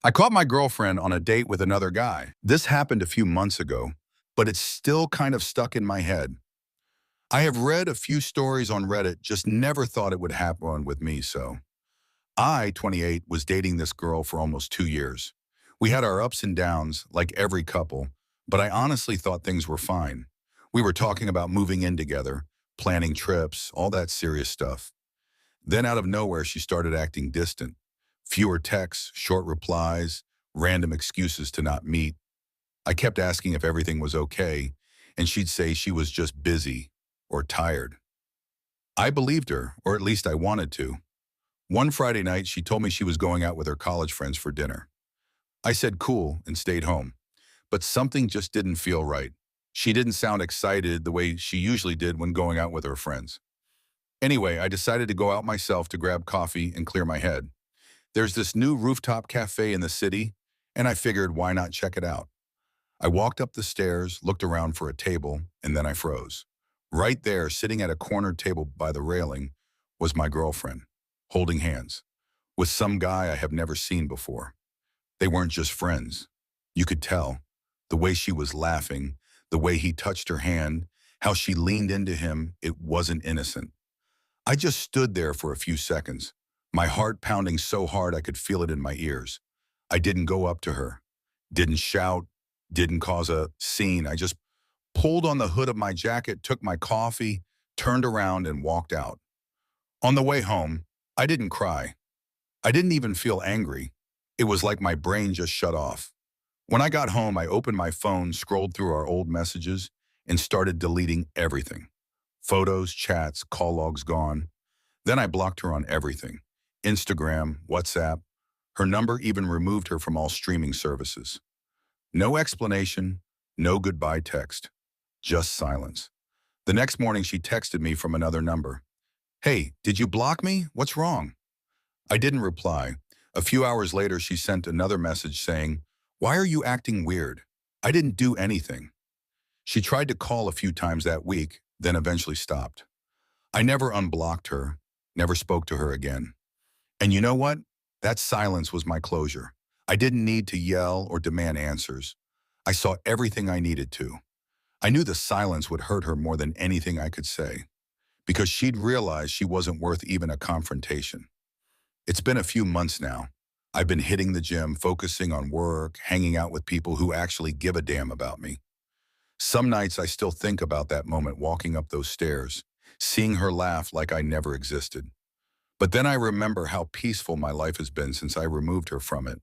I caught my girlfriend on a date with another guy. This happened a few months ago, but it's still kind of stuck in my head. I have read a few stories on Reddit, just never thought it would happen with me, so. I, 28, was dating this girl for almost 2 years. We had our ups and downs, like every couple, but I honestly thought things were fine. We were talking about moving in together, planning trips, all that serious stuff. Then out of nowhere, she started acting distant. Fewer texts, short replies, random excuses to not meet. I kept asking if everything was okay, and she'd say she was just busy or tired. I believed her, or at least I wanted to. One Friday night, she told me she was going out with her college friends for dinner. I said cool and stayed home, but something just didn't feel right. She didn't sound excited the way she usually did when going out with her friends. Anyway, I decided to go out myself to grab coffee and clear my head. There's this new rooftop cafe in the city, and I figured why not check it out. I walked up the stairs, looked around for a table, and then I froze. Right there, sitting at a corner table by the railing, was my girlfriend, holding hands, with some guy I have never seen before. They weren't just friends. You could tell. The way she was laughing, the way he touched her hand, how she leaned into him, it wasn't innocent. I just stood there for a few seconds, my heart pounding so hard I could feel it in my ears. I didn't go up to her, didn't shout, didn't cause a scene. I just pulled on the hood of my jacket, took my coffee, turned around and walked out. On the way home, I didn't cry. I didn't even feel angry. It was like my brain just shut off. When I got home, I opened my phone, scrolled through our old messages, and started deleting everything. Photos, chats, call logs gone. Then I blocked her on everything. Instagram, WhatsApp. Her number even removed her from all streaming services. No explanation, no goodbye text, just silence. The next morning, she texted me from another number. Hey, did you block me? What's wrong? I didn't reply. A few hours later, she sent another message saying, why are you acting weird? I didn't do anything. She tried to call a few times that week, then eventually stopped. I never unblocked her, never spoke to her again. And you know what? That silence was my closure. I didn't need to yell or demand answers. I saw everything I needed to. I knew the silence would hurt her more than anything I could say, because she'd realized she wasn't worth even a confrontation. It's been a few months now. I've been hitting the gym, focusing on work, hanging out with people who actually give a damn about me. Some nights I still think about that moment walking up those stairs, seeing her laugh like I never existed. But then I remember how peaceful my life has been since I removed her from it.